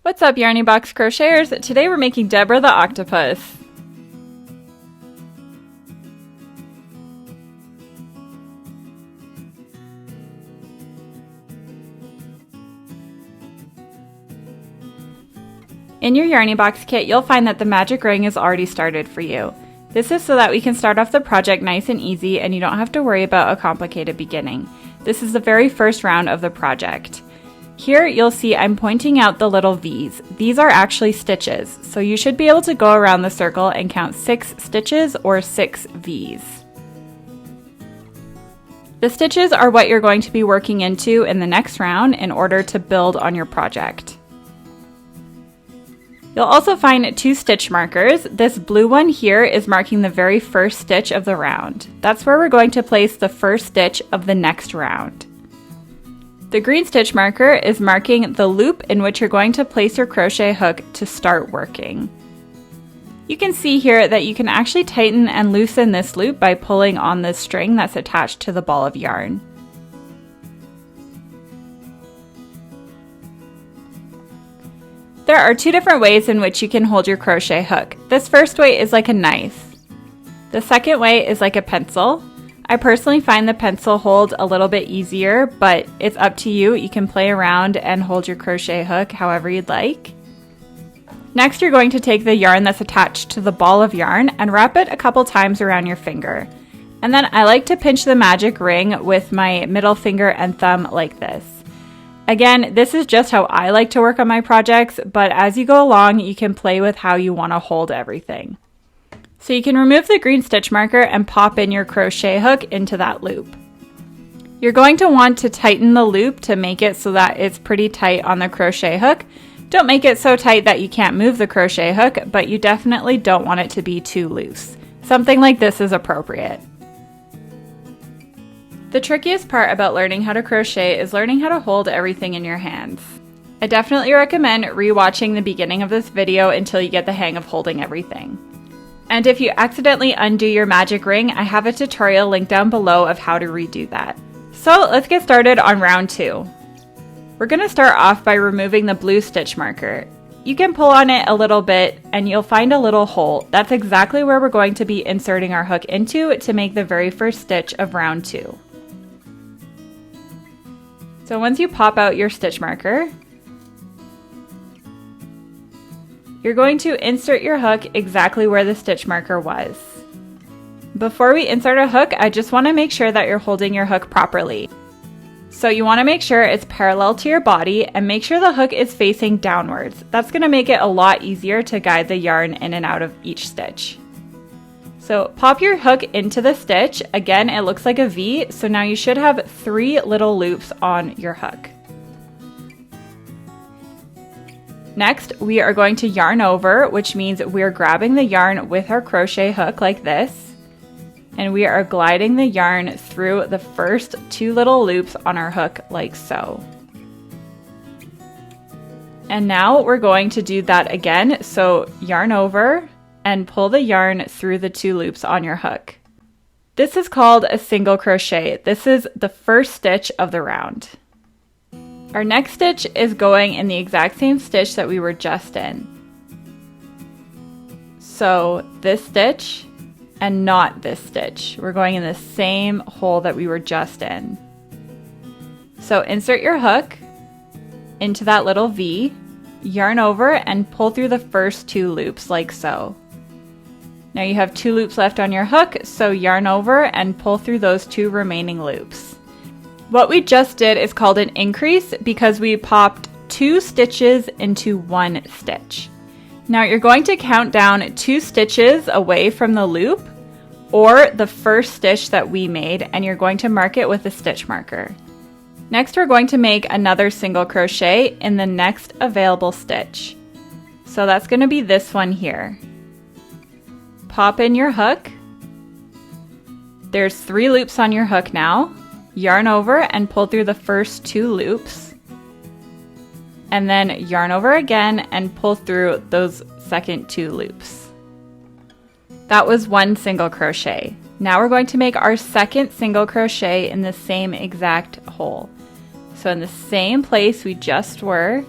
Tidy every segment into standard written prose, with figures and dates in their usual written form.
What's up, Yarny Box Crocheters? Today we're making Debra the Octopus. In your Yarny Box kit, you'll find that the magic ring is already started for you. This is so that we can start off the project nice and easy and you don't have to worry about a complicated beginning. This is the very first round of the project. Here you'll see I'm pointing out the little V's. These are actually stitches, so you should be able to go around the circle and count 6 stitches or 6 V's. The stitches are what you're going to be working into in the next round in order to build on your project. You'll also find 2 stitch markers. This blue one here is marking the very first stitch of the round. That's where we're going to place the first stitch of the next round. The green stitch marker is marking the loop in which you're going to place your crochet hook to start working. You can see here that you can actually tighten and loosen this loop by pulling on the string that's attached to the ball of yarn. There are 2 different ways in which you can hold your crochet hook. This first way is like a knife. The second way is like a pencil. I personally find the pencil hold a little bit easier, but it's up to you. You can play around and hold your crochet hook however you'd like. Next, you're going to take the yarn that's attached to the ball of yarn and wrap it a couple times around your finger. And then I like to pinch the magic ring with my middle finger and thumb like this. Again, this is just how I like to work on my projects, but as you go along, you can play with how you want to hold everything. So you can remove the green stitch marker and pop in your crochet hook into that loop. You're going to want to tighten the loop to make it so that it's pretty tight on the crochet hook. Don't make it so tight that you can't move the crochet hook, but you definitely don't want it to be too loose. Something like this is appropriate. The trickiest part about learning how to crochet is learning how to hold everything in your hands. I definitely recommend rewatching the beginning of this video until you get the hang of holding everything. And if you accidentally undo your magic ring, I have a tutorial linked down below of how to redo that. So let's get started on round 2. We're going to start off by removing the blue stitch marker. You can pull on it a little bit and you'll find a little hole. That's exactly where we're going to be inserting our hook into to make the very first stitch of round 2. So once you pop out your stitch marker, you're going to insert your hook exactly where the stitch marker was. Before we insert a hook, I just want to make sure that you're holding your hook properly. So you want to make sure it's parallel to your body and make sure the hook is facing downwards. That's going to make it a lot easier to guide the yarn in and out of each stitch. So pop your hook into the stitch. Again, it looks like a V, so now you should have 3 little loops on your hook. Next, we are going to yarn over, which means we're grabbing the yarn with our crochet hook like this, and we are gliding the yarn through the first 2 little loops on our hook like so. And now we're going to do that again, so yarn over and pull the yarn through the 2 loops on your hook. This is called a single crochet. This is the first stitch of the round. Our next stitch is going in the exact same stitch that we were just in. So this stitch and not this stitch. We're going in the same hole that we were just in. So insert your hook into that little V, yarn over and pull through the first 2 loops like so. Now you have 2 loops left on your hook, so yarn over and pull through those 2 remaining loops. What we just did is called an increase because we popped 2 stitches into 1 stitch. Now you're going to count down 2 stitches away from the loop or the first stitch that we made, and you're going to mark it with a stitch marker. Next, we're going to make another single crochet in the next available stitch. So that's going to be this one here. Pop in your hook. There's 3 loops on your hook now. Yarn over and pull through the first 2 loops. And then yarn over again and pull through those second 2 loops. That was 1 single crochet. Now we're going to make our second single crochet in the same exact hole. So in the same place we just were,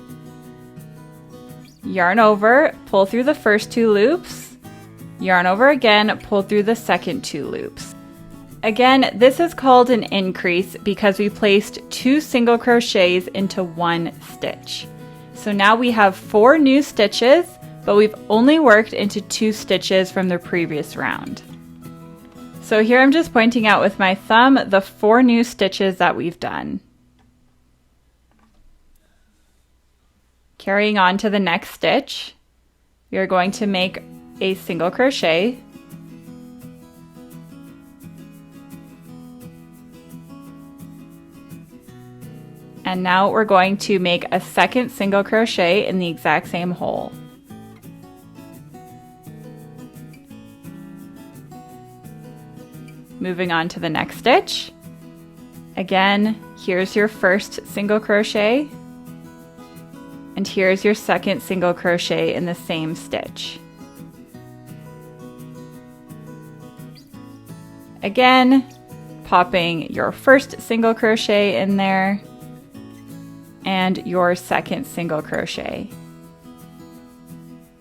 yarn over, pull through the first 2 loops, yarn over again, pull through the second 2 loops. Again, this is called an increase because we placed 2 single crochets into 1 stitch. So now we have 4 new stitches, but we've only worked into 2 stitches from the previous round. So here I'm just pointing out with my thumb the 4 new stitches that we've done. Carrying on to the next stitch, we are going to make a single crochet, and now we're going to make a second single crochet in the exact same hole. Moving on to the next stitch. Again, here's your first single crochet, and here's your second single crochet in the same stitch. Again, popping your first single crochet in there and your second single crochet.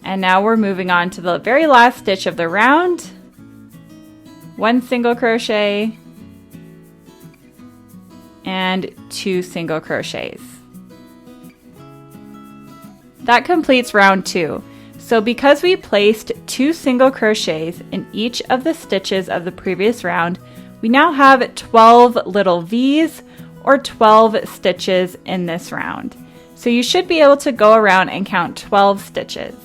And now we're moving on to the very last stitch of the round. 1 single crochet and 2 single crochets. That completes round 2. So because we placed 2 single crochets in each of the stitches of the previous round, we now have 12 little V's or 12 stitches in this round. So you should be able to go around and count 12 stitches.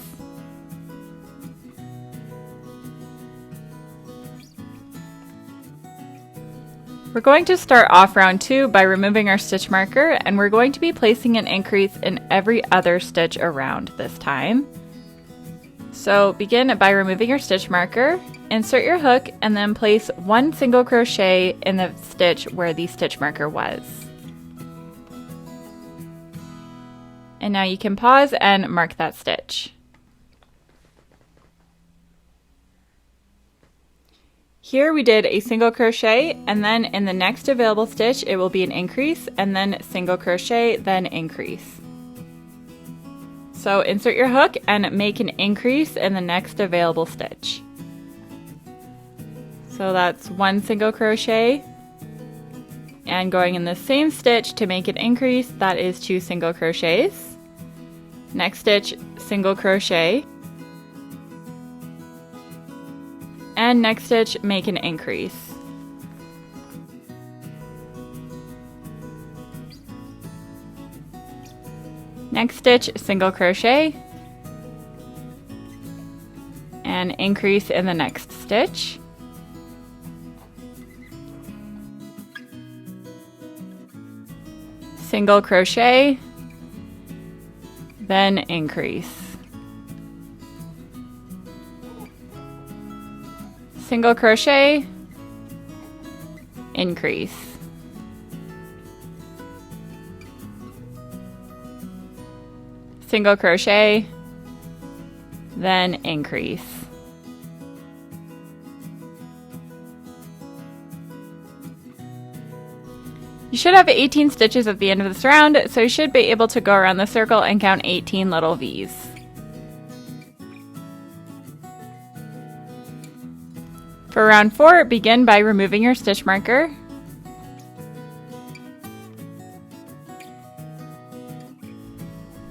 We're going to start off round 2 by removing our stitch marker, and we're going to be placing an increase in every other stitch around this time. So begin by removing your stitch marker, insert your hook, and then place 1 single crochet in the stitch where the stitch marker was. And now you can pause and mark that stitch. Here we did a single crochet, and then in the next available stitch it will be an increase, and then single crochet, then increase. So insert your hook and make an increase in the next available stitch. So that's 1 single crochet, and going in the same stitch to make an increase, that is 2 single crochets. Next stitch, single crochet. And next stitch, make an increase. Next stitch, single crochet, and increase in the next stitch. Single crochet, then increase. Single crochet, increase. Single crochet, then increase. You should have 18 stitches at the end of this round, so you should be able to go around the circle and count 18 little V's. For round 4, begin by removing your stitch marker.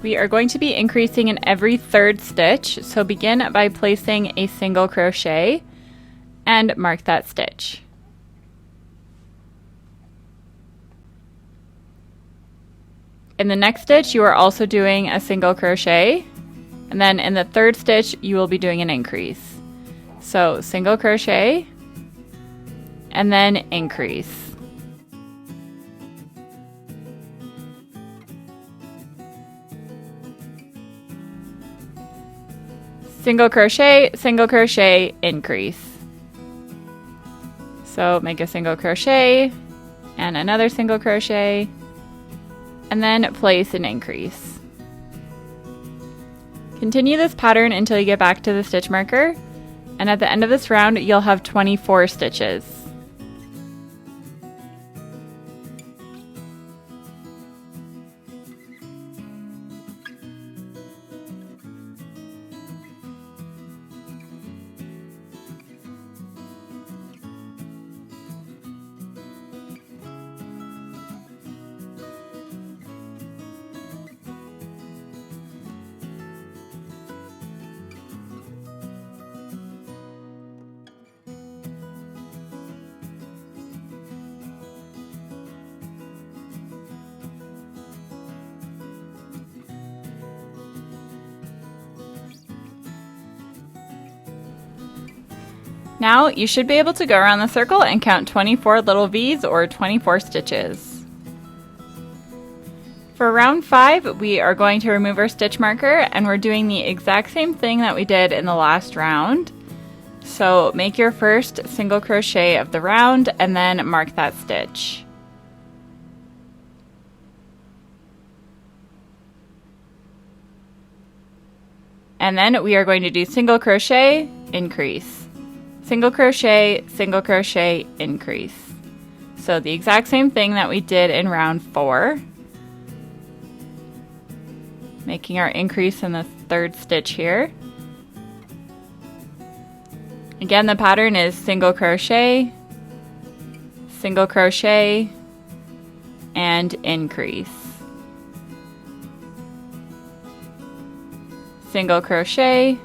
We are going to be increasing in every 3rd stitch, so begin by placing a single crochet and mark that stitch. In the next stitch, you are also doing a single crochet, and then in the 3rd stitch, you will be doing an increase. So single crochet, and then increase. Single crochet, increase. So make a single crochet, and another single crochet, and then place an increase. Continue this pattern until you get back to the stitch marker, and at the end of this round you'll have 24 stitches. Now you should be able to go around the circle and count 24 little V's or 24 stitches. For round 5, we are going to remove our stitch marker and we're doing the exact same thing that we did in the last round. So make your first single crochet of the round and then mark that stitch. And then we are going to do single crochet, increase. Single crochet, increase. So the exact same thing that we did in round 4. Making our increase in the 3rd stitch here. Again, the pattern is single crochet, and increase. Single crochet,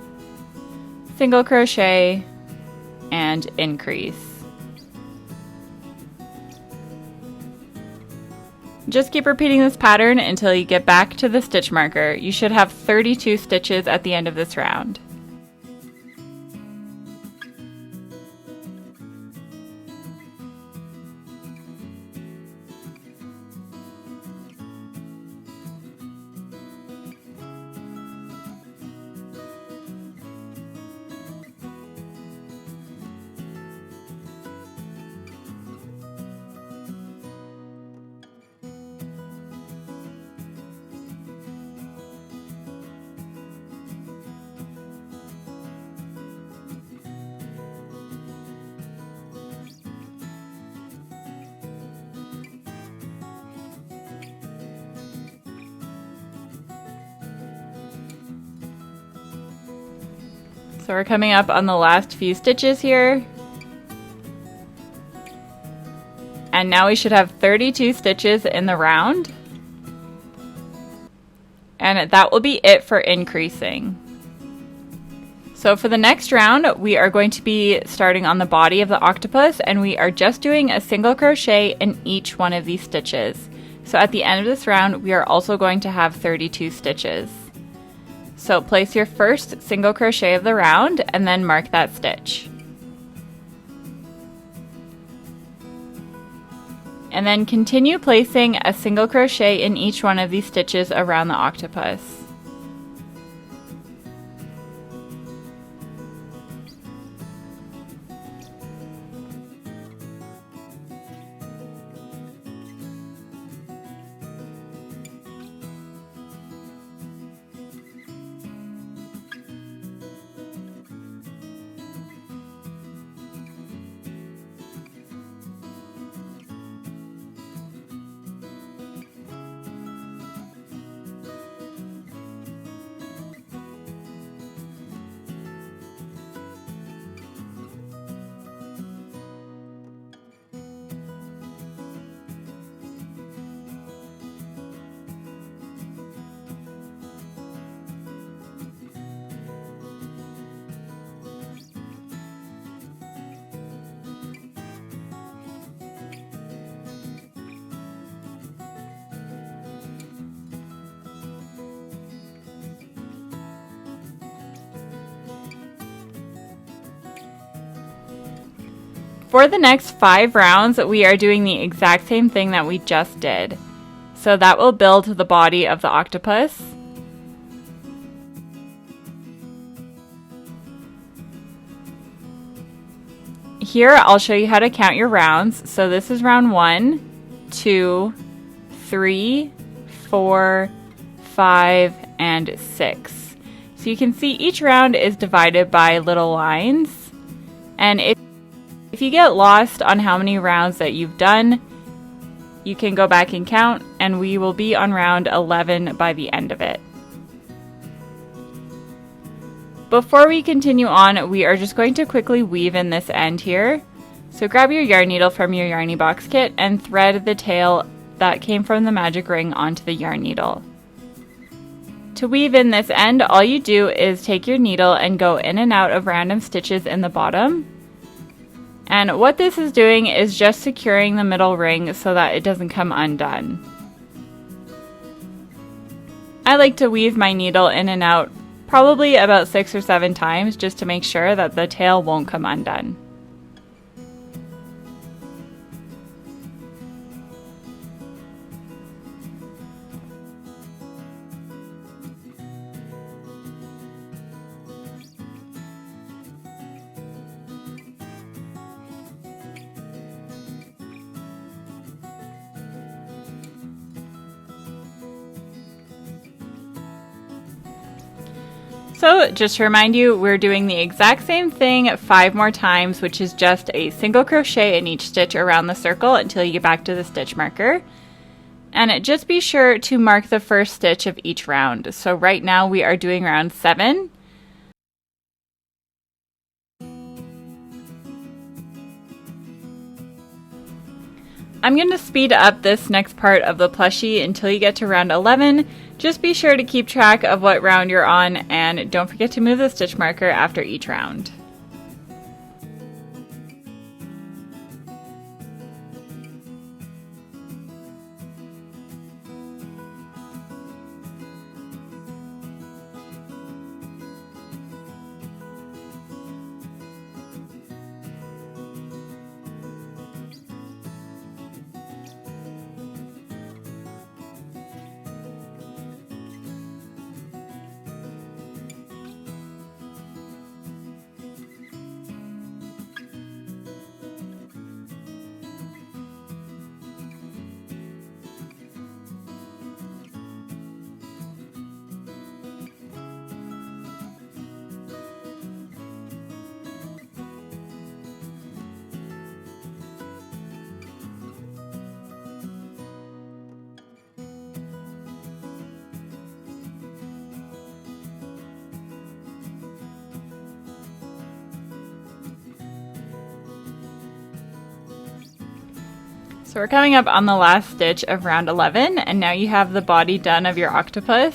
and increase. Just keep repeating this pattern until you get back to the stitch marker. You should have 32 stitches at the end of this round. So we're coming up on the last few stitches here. And now we should have 32 stitches in the round. And that will be it for increasing. So for the next round, we are going to be starting on the body of the octopus, and we are just doing a single crochet in each one of these stitches. So at the end of this round, we are also going to have 32 stitches. So place your first single crochet of the round and then mark that stitch. And then continue placing a single crochet in each one of these stitches around the octopus. For the next 5 rounds, we are doing the exact same thing that we just did. So that will build the body of the octopus. Here, I'll show you how to count your rounds. So this is round 1, 2, 3, 4, 5, and 6. So you can see each round is divided by little lines. And if you get lost on how many rounds that you've done, you can go back and count, and we will be on round 11 by the end of it. Before we continue on, we are just going to quickly weave in this end here. So grab your yarn needle from your Yarny Box kit and thread the tail that came from the magic ring onto the yarn needle. To weave in this end, all you do is take your needle and go in and out of random stitches in the bottom. And what this is doing is just securing the middle ring so that it doesn't come undone. I like to weave my needle in and out probably about 6 or 7 times just to make sure that the tail won't come undone. So just to remind you, we're doing the exact same thing 5 more times, which is just a single crochet in each stitch around the circle until you get back to the stitch marker. And just be sure to mark the first stitch of each round. So right now we are doing round 7. I'm going to speed up this next part of the plushie until you get to round 11. Just be sure to keep track of what round you're on, and don't forget to move the stitch marker after each round. So we're coming up on the last stitch of round 11, and now you have the body done of your octopus.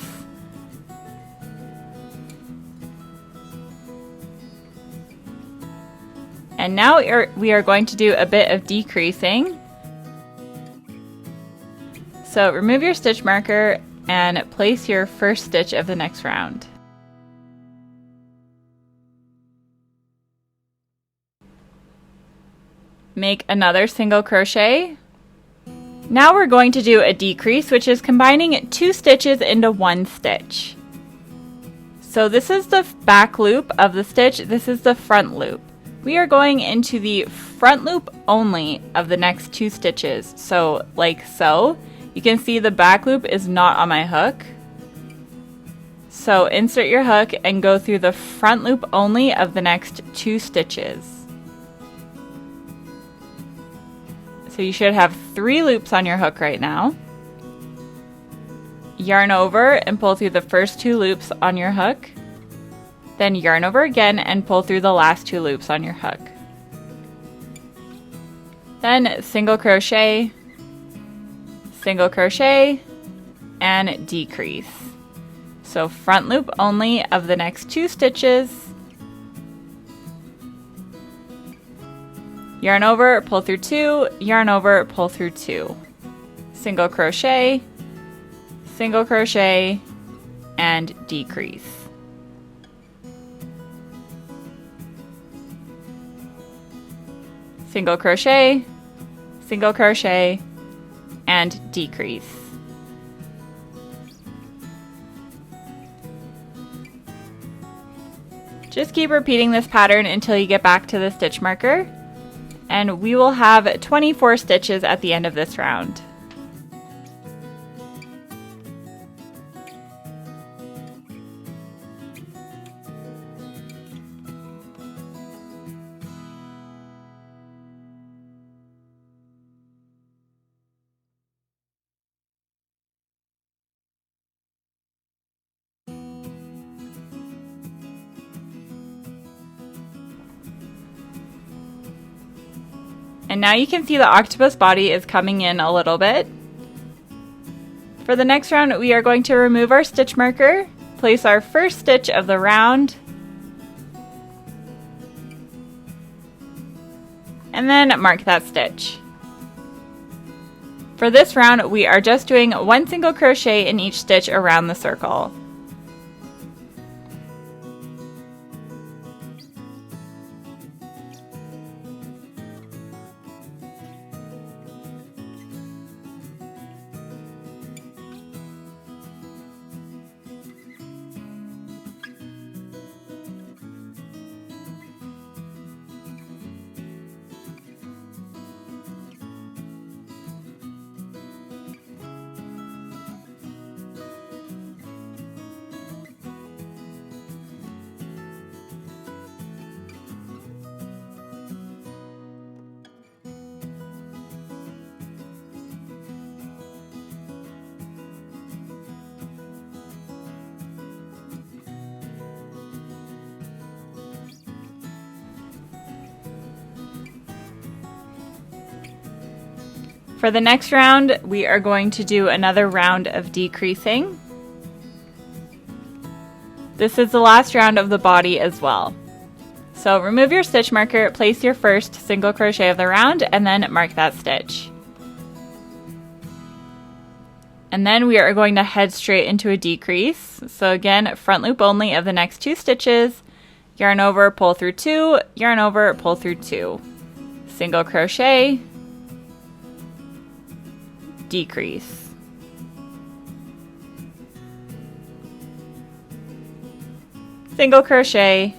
And now we are going to do a bit of decreasing. So remove your stitch marker and place your first stitch of the next round. Make another single crochet. Now we're going to do a decrease, which is combining 2 stitches into 1 stitch. So this is the back loop of the stitch, this is the front loop. We are going into the front loop only of the next 2 stitches. So like so, you can see the back loop is not on my hook. So insert your hook and go through the front loop only of the next 2 stitches. So you should have 3 loops on your hook right now. Yarn over and pull through the first 2 loops on your hook. Then yarn over again and pull through the last 2 loops on your hook. Then single crochet, and decrease. So front loop only of the next 2 stitches. Yarn over, pull through 2, yarn over, pull through 2. Single crochet, and decrease. Single crochet, and decrease. Just keep repeating this pattern until you get back to the stitch marker. And we will have 24 stitches at the end of this round. And now you can see the octopus body is coming in a little bit. For the next round, we are going to remove our stitch marker, place our first stitch of the round, and then mark that stitch. For this round, we are just doing 1 single crochet in each stitch around the circle. For the next round, we are going to do another round of decreasing. This is the last round of the body as well. So remove your stitch marker, place your first single crochet of the round, and then mark that stitch. And then we are going to head straight into a decrease. So again, front loop only of the next 2 stitches, yarn over, pull through 2, yarn over, pull through 2, single crochet, decrease. Single crochet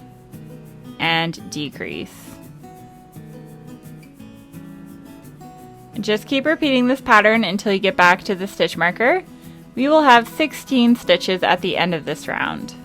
and decrease. Just keep repeating this pattern until you get back to the stitch marker. We will have 16 stitches at the end of this round.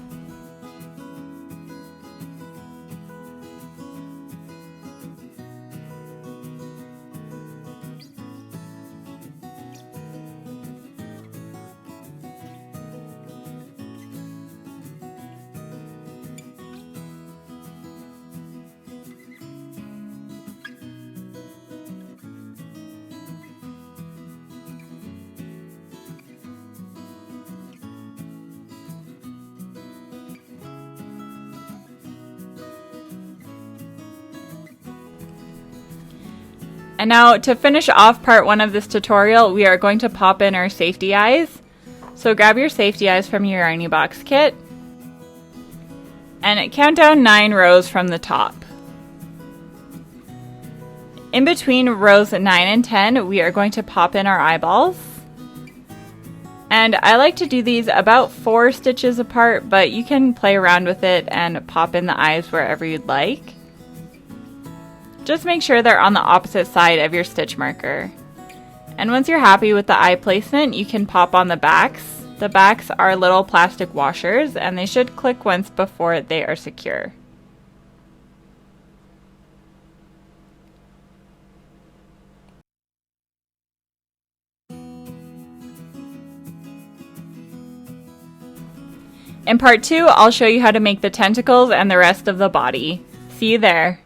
And now to finish off part 1 of this tutorial, we are going to pop in our safety eyes. So grab your safety eyes from your Yarny Box kit and count down 9 rows from the top. In between rows 9 and 10, we are going to pop in our eyeballs. And I like to do these about 4 stitches apart, but you can play around with it and pop in the eyes wherever you'd like. Just make sure they're on the opposite side of your stitch marker. And once you're happy with the eye placement, you can pop on the backs. The backs are little plastic washers and they should click once before they are secure. In part 2, I'll show you how to make the tentacles and the rest of the body. See you there!